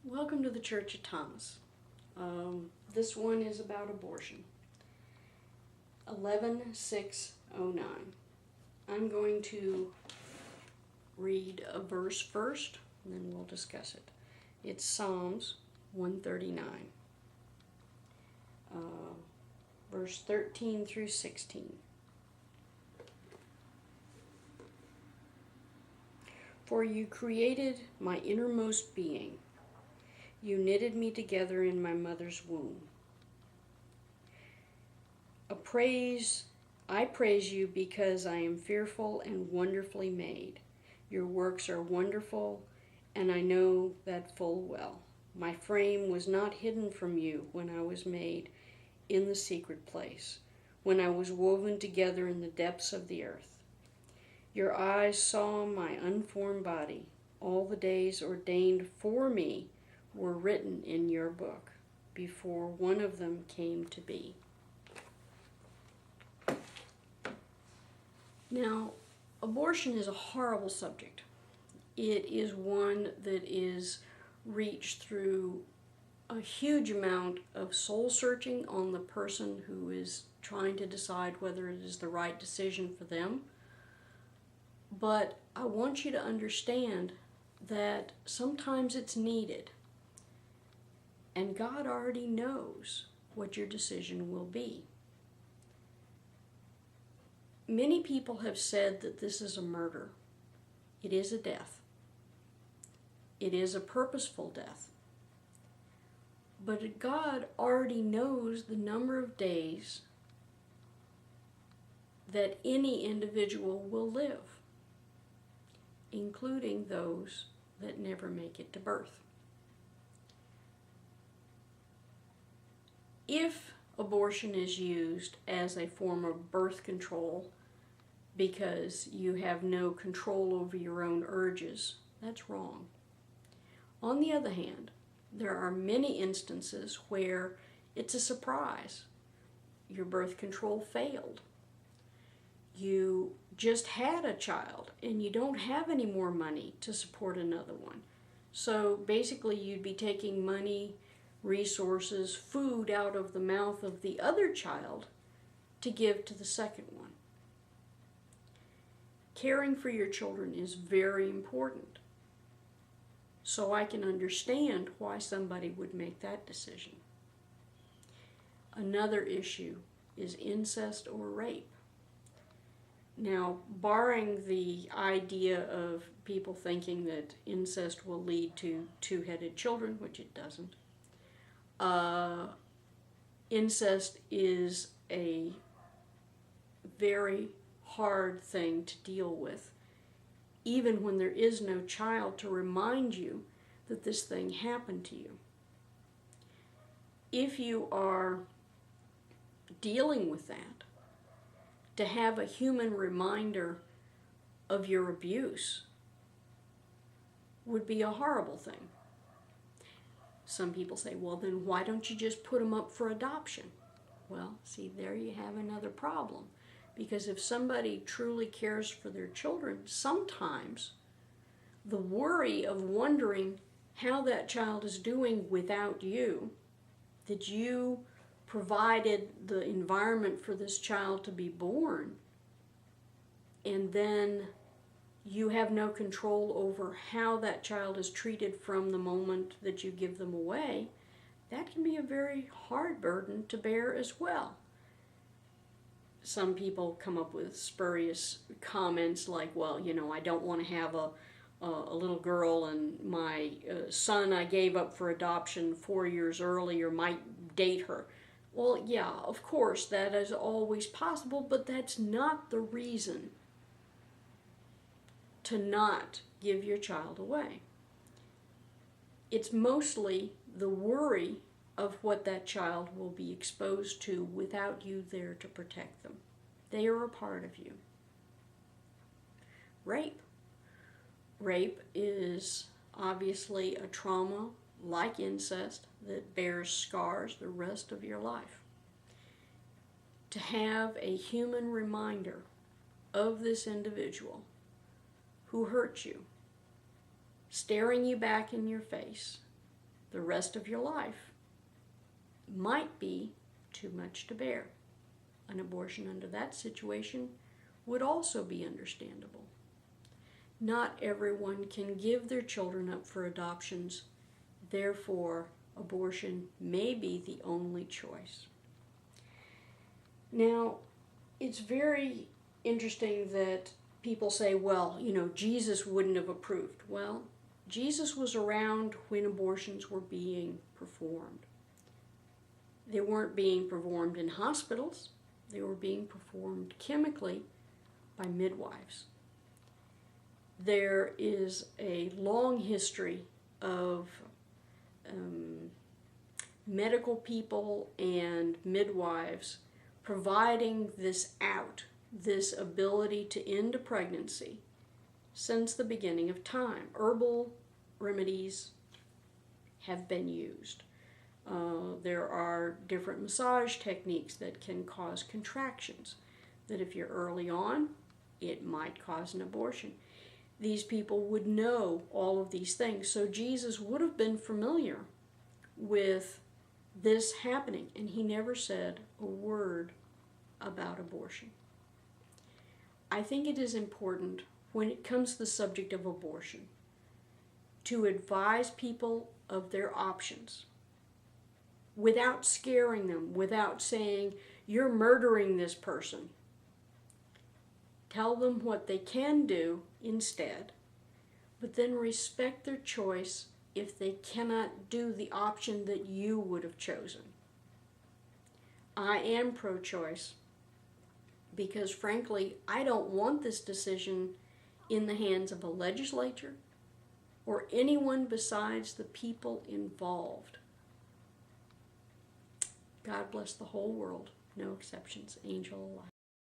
Welcome to the Church of Thomas. This one is about abortion. 11:6:09. I'm going to read a verse first, and then we'll discuss it. It's Psalms 139, verse 13 through 16. For you created my innermost being. You knitted me together in my mother's womb. I praise you because I am fearful and wonderfully made. Your works are wonderful, and I know that full well. My frame was not hidden from you when I was made in the secret place, when I was woven together in the depths of the earth. Your eyes saw my unformed body. All the days ordained for me were written in your book before one of them came to be. Now, abortion is a horrible subject. It is one that is reached through a huge amount of soul searching on the person who is trying to decide whether it is the right decision for them. But I want you to understand that sometimes it's needed. And God already knows what your decision will be. Many people have said that this is a murder. It is a death. It is a purposeful death. But God already knows the number of days that any individual will live, including those that never make it to birth. If abortion is used as a form of birth control because you have no control over your own urges, that's wrong. On the other hand, there are many instances where it's a surprise. Your birth control failed. You just had a child and you don't have any more money to support another one. So basically you'd be taking money, resources, food out of the mouth of the other child to give to the second one. Caring for your children is very important. So I can understand why somebody would make that decision. Another issue is incest or rape. Now, barring the idea of people thinking that incest will lead to two-headed children, which it doesn't, incest is a very hard thing to deal with, even when there is no child to remind you that this thing happened to you. If you are dealing with that, to have a human reminder of your abuse would be a horrible thing. Some people say, well, then why don't you just put them up for adoption? Well, see, there you have another problem. Because if somebody truly cares for their children, sometimes the worry of wondering how that child is doing without you, that you provided the environment for this child to be born, and then you have no control over how that child is treated from the moment that you give them away, that can be a very hard burden to bear as well. Some people come up with spurious comments like, well, I don't want to have a little girl, and my son I gave up for adoption 4 years earlier might date her. Well, yeah, of course, that is always possible, but that's not the reason to not give your child away. It's mostly the worry of what that child will be exposed to without you there to protect them. They are a part of you. Rape. Rape is obviously a trauma like incest that bears scars the rest of your life. To have a human reminder of this individual who hurt you, staring you back in your face, the rest of your life might be too much to bear. An abortion under that situation would also be understandable. Not everyone can give their children up for adoptions, therefore abortion may be the only choice. Now, it's very interesting that people say, well, Jesus wouldn't have approved. Well, Jesus was around when abortions were being performed. They weren't being performed in hospitals. They were being performed chemically by midwives. There is a long history of medical people and midwives providing this this ability to end a pregnancy since the beginning of time. Herbal remedies have been used. There are different massage techniques that can cause contractions, that if you're early on, it might cause an abortion. These people would know all of these things, so Jesus would have been familiar with this happening, and he never said a word about abortion. I think it is important when it comes to the subject of abortion to advise people of their options without scaring them, without saying, you're murdering this person. Tell them what they can do instead, but then respect their choice if they cannot do the option that you would have chosen. I am pro-choice because, frankly, I don't want this decision in the hands of a legislature or anyone besides the people involved. God bless the whole world, no exceptions, Angel alive.